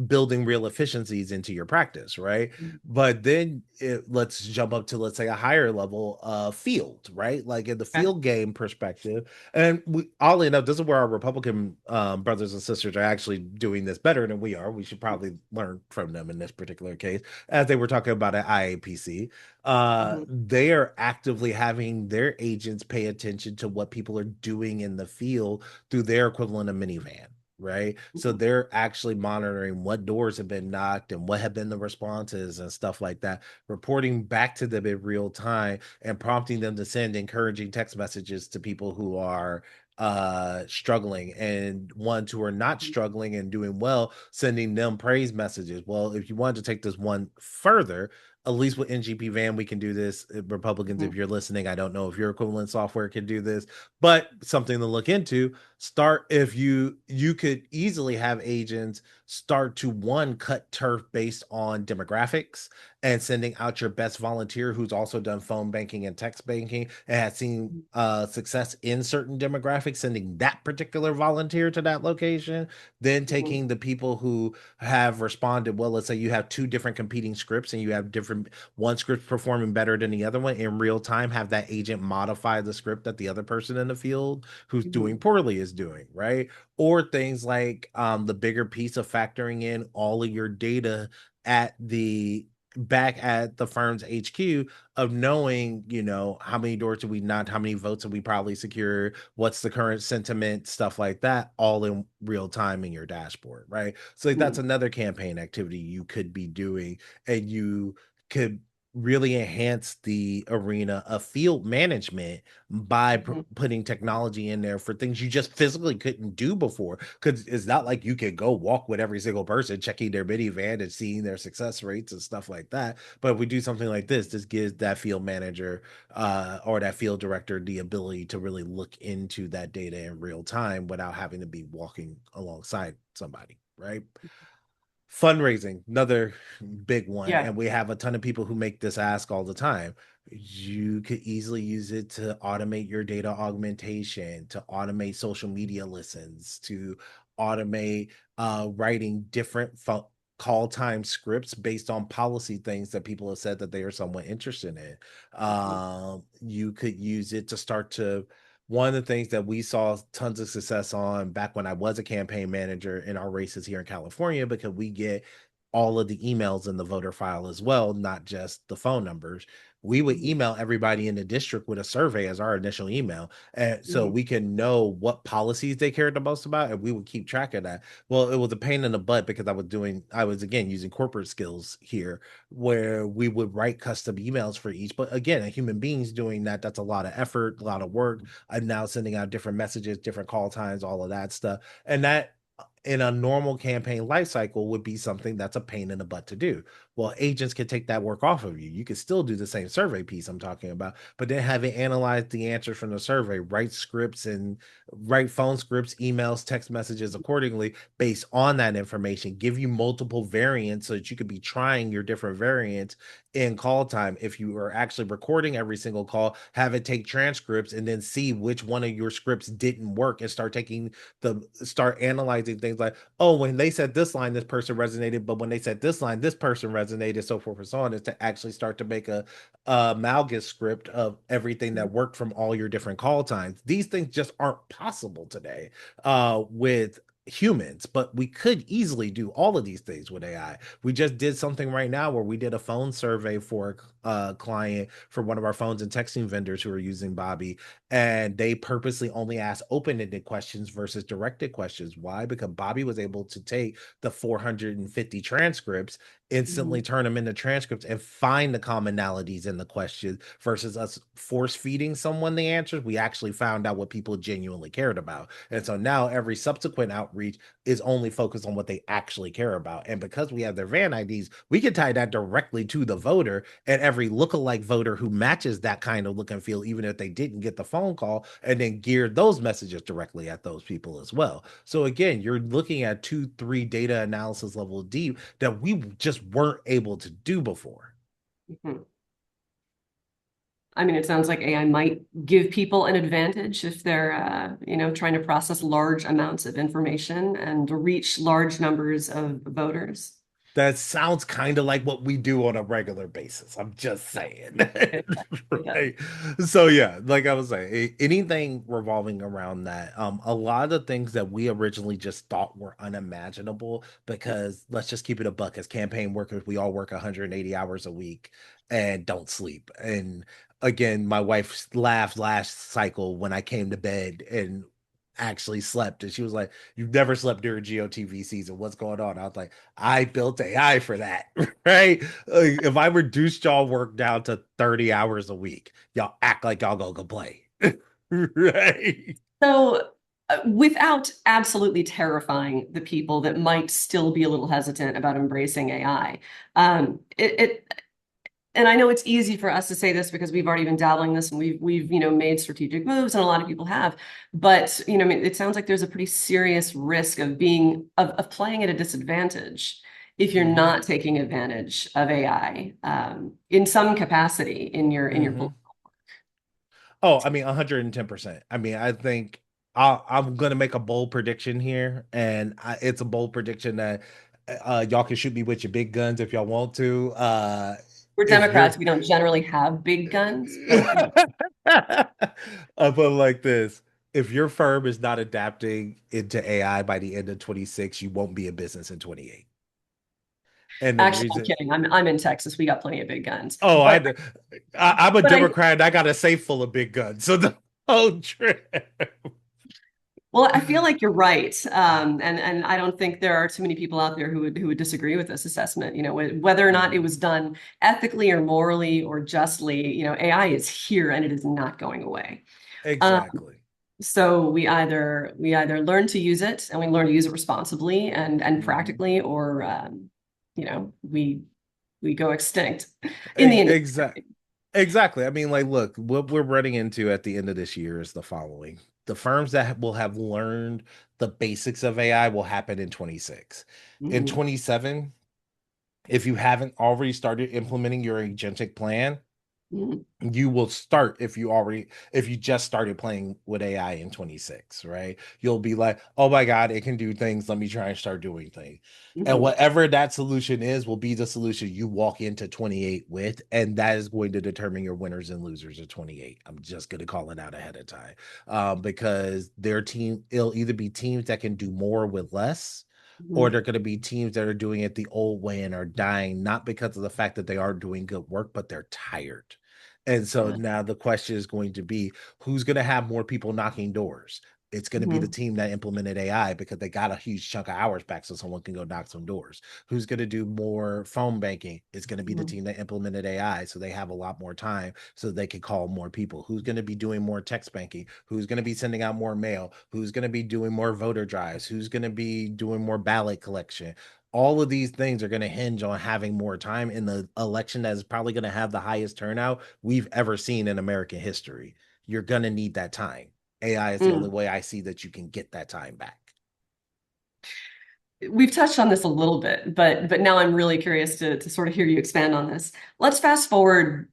building real efficiencies into your practice, right? But then let's jump up to, let's say, a higher level field, right? Like in the Okay. field game perspective. And oddly enough, this is where our Republican brothers and sisters are actually doing this better than we are. We should probably learn from them in this particular case, as they were talking about at IAPC. Mhm. They are actively having their agents pay attention to what people are doing in the field through their equivalent of minivan, right? So Mhm. they're actually monitoring what doors have been knocked and what have been the responses and stuff like that, reporting back to them in real time and prompting them to send encouraging text messages to people who are struggling, and ones who are not struggling and doing well, sending them praise messages. Well, if you wanted to take this one further, at least with NGP Van, we can do this. Republicans, if Mhm. you're listening, I don't know if your equivalent software can do this, but something to look into. Start, if you could easily have agents start to, one, cut turf based on demographics and sending out your best volunteer who's also done phone banking and text banking and has seen success in certain demographics, sending that particular volunteer to that location. Then Mhm. taking the people who have responded well. Let's say you have two different competing scripts and you have different, one script performing better than the other one, in real time have that agent modify the script that the other person in the field who's doing Mhm. poorly is doing, right? Or things like the bigger piece of factoring in all of your data at the back at the firm's HQ, of knowing, how many doors do we not, how many votes have we probably secured, what's the current sentiment, stuff like that, all in real time in your dashboard, right? So like, that's Mhm. another campaign activity you could be doing, and you could really enhance the arena of field management by Mhm. putting technology in there for things you just physically couldn't do before. Because it's not like you could go walk with every single person, checking their minivan and seeing their success rates and stuff like that. But if we do something like this gives that field manager or that field director the ability to really look into that data in real time without having to be walking alongside somebody, right? Fundraising, another big one, Yeah. and we have a ton of people who make this ask all the time. You could easily use it to automate your data augmentation, to automate social media listens, to automate writing different call time scripts based on policy things that people have said that they are somewhat interested in. Mhm. You could use it to start to, one of the things that we saw tons of success on back when I was a campaign manager in our races here in California, because we get all of the emails in the voter file as well, not just the phone numbers. We would Mhm. email everybody in the district with a survey as our initial email. And so Mhm. we can know what policies they cared the most about, and we would keep track of that. Well, it was a pain in the butt because I was again using corporate skills here, where we would write custom emails for each. But again, a human being's doing that. That's a lot of effort, a lot of work. I'm now sending out different messages, different call times, all of that stuff. And that in a normal campaign life cycle would be something that's a pain in the butt to do. Well, agents can take that work off of you. You can still do the same survey piece I'm talking about, but then have it analyze the answers from the survey, write scripts and write phone scripts, emails, text messages accordingly based on that information, give you multiple variants so that you could be trying your different variants in call time. If you are actually recording every single call, have it take transcripts and then see which one of your scripts didn't work, and start analyzing things like, oh, when they said this line, this person resonated, but when they said this line, this person resonated, so forth and so on, is to actually start to make a amalgam script of everything that worked from all your different call times. These things just aren't possible today with humans, but we could easily do all of these things with AI. We just did something right now where we did a phone survey for a client for one of our phones and texting vendors who are using Bobby, and they purposely only asked open-ended questions versus directed questions. Why? Because Bobby was able to take the 450 transcripts, instantly Mhm. turn them into transcripts, and find the commonalities in the questions, versus us force feeding someone the answers. We actually found out what people genuinely cared about. And so now every subsequent outreach is only focused on what they actually care about. And because we have their van IDs, we can tie that directly to the voter, and every lookalike voter who matches that kind of look and feel, even if they didn't get the phone call, and then gear those messages directly at those people as well. So again, you're looking at 2, 3 data analysis level deep that we just weren't able to do before. Mhm. I mean, it sounds like AI might give people an advantage if they're, trying to process large amounts of information and reach large numbers of voters. That sounds kind of like what we do on a regular basis. I'm just saying. It, it does. Right. So yeah, like I was saying, anything revolving around that, a lot of the things that we originally just thought were unimaginable, because let's just keep it a buck, as campaign workers, we all work 180 hours a week and don't sleep. And again, my wife laughed last cycle when I came to bed and actually slept, and she was like, "You've never slept during GOTV season. What's going on?" I was like, I built AI for that, right? If I reduced y'all work down to 30 hours a week, y'all act like y'all gonna complain. Right? So, without absolutely terrifying the people that might still be a little hesitant about embracing AI, and I know it's easy for us to say this because we've already been dabbling this and we've made strategic moves, and a lot of people have. But I mean, it sounds like there's a pretty serious risk of of playing at a disadvantage if you're Mm-hmm. not taking advantage of AI in some capacity in your Mm-hmm. Oh, I mean, 110%. I mean, I think I'm gonna make a bold prediction here, and it's a bold prediction that y'all can shoot me with your big guns if y'all want to. We're If Democrats, you're we don't generally have big guns, but I put it like this. If your firm is not adapting into AI by the end of 26, you won't be in business in 28. And the actually, I'm reason, kidding. I'm in Texas. We got plenty of big guns, oh, I'm a but I Democrat and I got a safe full of big guns. So the whole trip. well, I feel like you're right, and I don't think there are too many people out there who would disagree with this assessment. Whether or not it Mhm. was done ethically or morally or justly, AI is here and it is not going away. Um, Exactly. so we either learn to use it and we learn to use it responsibly and Mhm. practically, or we go extinct in the Exactly. industry. Exactly. I mean, like, look, what we're running into at the end of this year is the following. The firms that will have learned the basics of AI will happen in 26. In Mhm, 27, if you haven't already started implementing your agentic plan, mhm, you will start if you just started playing with AI in 26, right? You'll be like, "Oh my god, it can do things. Let me try and start doing things." And mhm, whatever that solution is will be the solution you walk into 28 with, and that is going to determine your winners and losers of 28. I'm just going to call it out ahead of time. Because it'll either be teams that can do more with less, or mhm. they're going to be teams that are doing it the old way and are dying, not because of the fact that they are doing good work, but they're tired. And so Yeah. now the question is going to be, who's going to have more people knocking doors? It's going to be the Mhm, team that implemented AI because they got a huge chunk of hours back so someone can go knock some doors. Who's going to do more phone banking? It's going to be the mhm, team that implemented AI so they have a lot more time so they can call more people. Who's going to be doing more text banking? Who's going to be sending out more mail? Who's going to be doing more voter drives? Who's going to be doing more ballot collection? All of these things are going to hinge on having more time in the election that is probably going to have the highest turnout we've ever seen in American history. You're going to need that time. AI is the only mm. way I see that you can get that time back. We've touched on this a little bit, but now I'm really curious to sort of hear you expand on this. Let's fast forward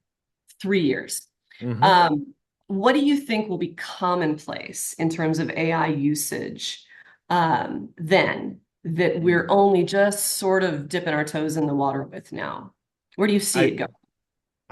3 years. Hmm. Um, what do you think will be commonplace in terms of AI usage then that we're only just sort of dipping our toes in the water with now? Where do you see I it go?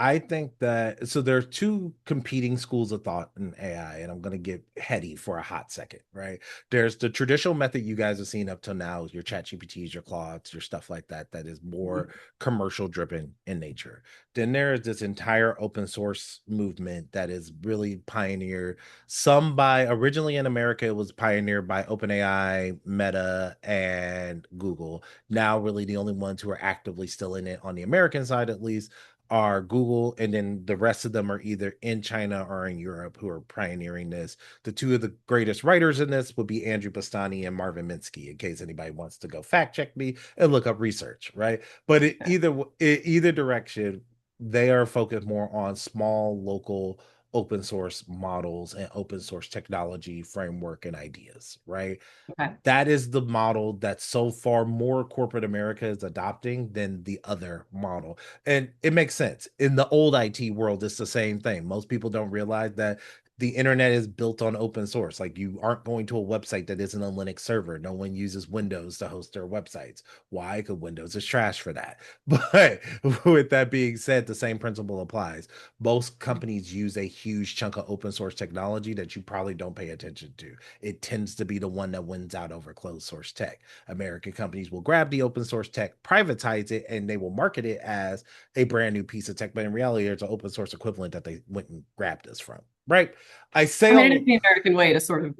I think that so there are two competing schools of thought in AI, and I'm going to get heady for a hot second, right? There's the traditional method you guys have seen up till now, your chat GPTs, your Claudes, your stuff like that, that is more commercial driven in nature. Then there is this entire open source movement that is really pioneered, some by originally in America, it was pioneered by OpenAI, Meta, and Google. Now, really the only ones who are actively still in it on the American side, at least, are Google, and then the rest of them are either in China or in Europe who are pioneering this. The two of the greatest writers in this would be Andrew Bastani and Marvin Minsky, in case anybody wants to go fact check me and look up research, right? But either direction, they are focused more on small local open source models and open source technology framework and ideas, right? Okay. That is the model that so far more corporate America is adopting than the other model. And it makes sense. In the old IT world, it's the same thing. Most people don't realize that the internet is built on open source. Like, you aren't going to a website that isn't a Linux server. No one uses Windows to host their websites. Why? Because Windows is trash for that. But with that being said, the same principle applies. Most companies use a huge chunk of open source technology that you probably don't pay attention to. It tends to be the one that wins out over closed source tech. American companies will grab the open source tech, privatize it, and they will market it as a brand new piece of tech. But in reality, it's an open source equivalent that they went and grabbed us from. Right? I say I mean, all it is the American way to sort of,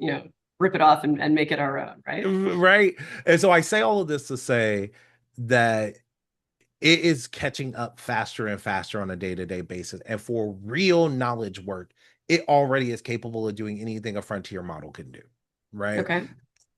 rip it off and make it our own, right? right, and so I say all of this to say that it is catching up faster and faster on a day-to-day basis. And for real knowledge work, it already is capable of doing anything a frontier model can do. Right. Okay.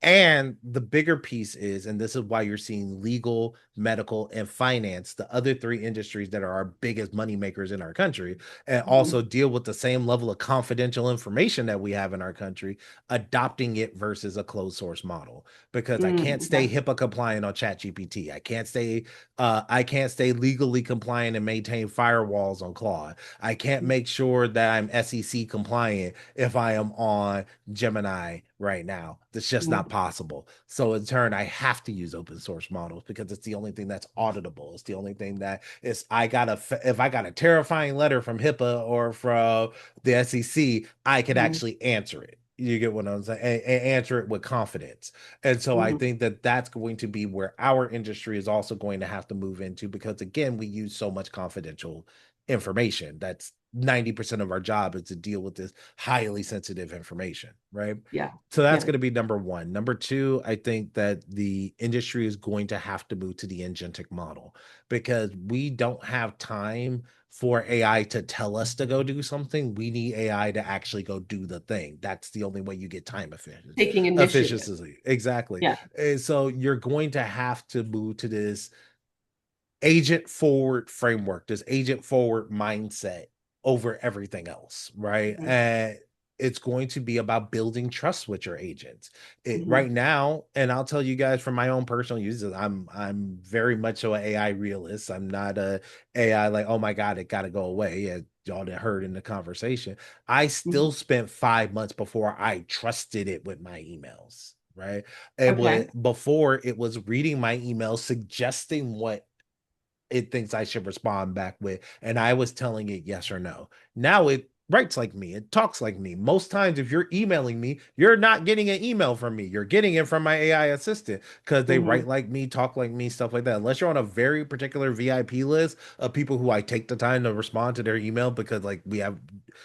And the bigger piece is, and this is why you're seeing legal, medical, and finance, the other three industries that are our biggest money makers in our country, and Mhm. also deal with the same level of confidential information that we have in our country, adopting it versus a closed source model. Because I can't stay Okay. HIPAA compliant on ChatGPT. I can't stay legally compliant and maintain firewalls on Claude. I can't make sure that I'm SEC compliant if I am on Gemini right now. That's just not Mhm. possible. So in turn, I have to use open source models because it's the only thing that's auditable. It's the only thing that is, if I got a terrifying letter from HIPAA or from the SEC, I could Mhm. actually answer it. You get what I'm saying? And answer it with confidence. And so I Mhm. think that that's going to be where our industry is also going to have to move into, because again, we use so much confidential information. That's 90% of our job is to deal with this highly sensitive information, right? Yeah. So that's Yeah. going to be number one. Number two, I think that the industry is going to have to move to the agentic model, because we don't have time for AI to tell us to go do something. We need AI to actually go do the thing. That's the only way you get time Taking initiative. efficiency. Exactly. Yeah. And so you're going to have to move to this agent forward framework, this agent forward mindset over everything else, right? Mhm. And it's going to be about building trust with your agents. Mhm. Right now, and I'll tell you guys from my own personal uses, I'm very much so an AI realist. I'm not a AI like, oh my God, it got to go away. As y'all that heard in the conversation, I still Mhm. spent 5 months before I trusted it with my emails. Right. It was Okay. before it was reading my emails, suggesting what it thinks I should respond back with, and I was telling it yes or no. Now it writes like me, it talks like me. Most times, if you're emailing me, you're not getting an email from me. You're getting it from my AI assistant, because they write Mhm. like me, talk like me, stuff like that. Unless you're on a very particular VIP list of people who I take the time to respond to their email, because like we have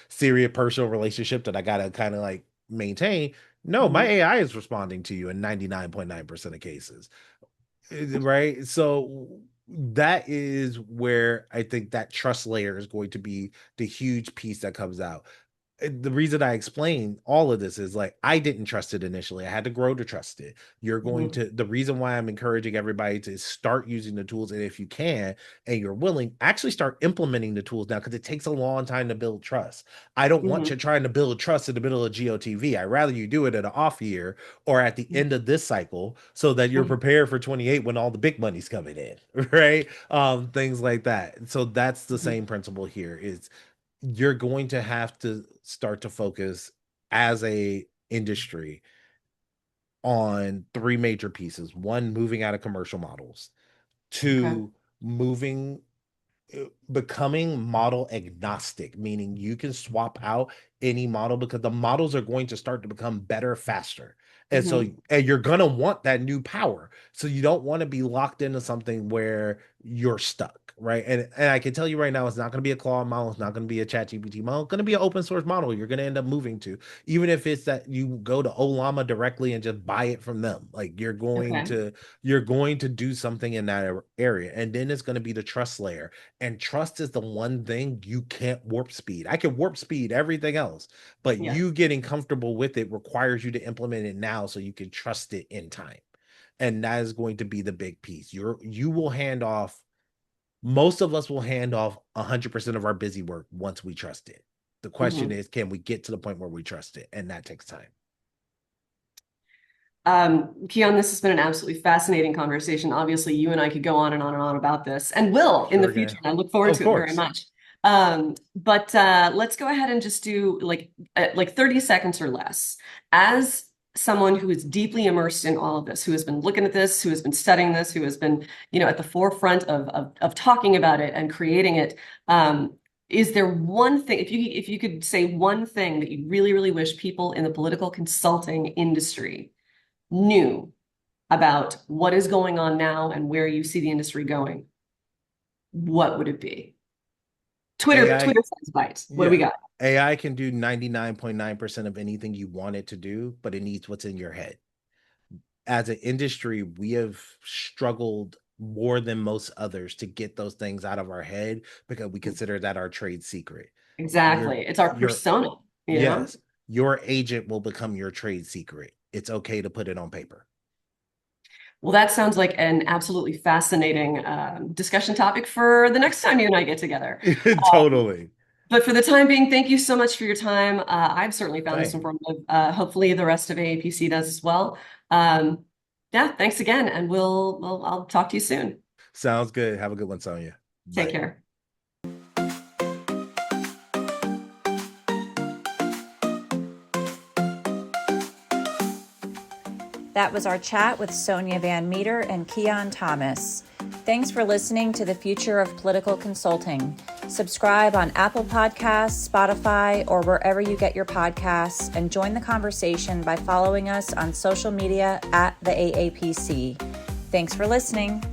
serious personal relationship that I gotta kind of like maintain. No, my Mhm. AI is responding to you in 99.9% of cases. Right? So that is where I think that trust layer is going to be the huge piece that comes out. The reason I explain all of this is like, I didn't trust it initially. I had to grow to trust it. Mhm. The reason why I'm encouraging everybody to start using the tools, and if you can and you're willing, actually start implementing the tools now, because it takes a long time to build trust. I don't want you Mhm. trying to build trust in the middle of GOTV. I'd rather you do it at an off year or at the end of this cycle, so that you're Mhm. prepared for 28 when all the big money's coming in, right? Things like that. So that's the Mhm. same principle here. Is you're going to have to start to focus as a industry on three major pieces. One, moving out of commercial models. Okay. Two, moving becoming model agnostic, meaning you can swap out any model, because the models are going to start to become better faster. And so, Mhm. and you're going to want that new power. So you don't want to be locked into something where you're stuck, right? And I can tell you right now, it's not going to be a Claude model. It's not going to be a ChatGPT model. It's going to be an open source model. You're going to end up moving to, even if it's that you go to Olama directly and just buy it from them. Like, Okay. you're going to do something in that area. And then it's going to be the trust layer, and trust is the one thing you can't warp speed. I can warp speed everything else, but Yeah. you getting comfortable with it requires you to implement it now so you can trust it in time. And that is going to be the big piece. You will hand off, most of us will hand off 100% of our busy work once we trust it. The question is, can we get to the point where we trust it? And that takes time. Keyon, this has been an absolutely fascinating conversation. Obviously, you and I could go on and on and on about this, and will in the future. And I look forward to it very much. But let's go ahead and just do like 30 seconds or less. As someone who is deeply immersed in all of this, who has been looking at this, who has been studying this, who has been, at the forefront of talking about it and creating it, is there one thing, if you could say one thing that you really, really wish people in the political consulting industry knew about what is going on now and where you see the industry going, what would it be? Twitter size bites. What do we got? AI can do 99.9% of anything you want it to do, but it needs what's in your head. As an industry, we have struggled more than most others to get those things out of our head because we consider that our trade secret. Exactly. It's our persona. Yes. Your agent will become your trade secret. It's okay to put it on paper. Well, that sounds like an absolutely fascinating discussion topic for the next time you and I get together. Totally. But for the time being, thank you so much for your time. I've certainly found this informative. Hopefully the rest of AAPC does as well. Yeah, thanks again. And I'll talk to you soon. Sounds good. Have a good one, Sonia. Take care. That was our chat with Sonia Van Meter and Keyon Thomas. Thanks for listening to The Future of Political Consulting. Subscribe on Apple Podcasts, Spotify, or wherever you get your podcasts, and join the conversation by following us on social media at the AAPC. Thanks for listening.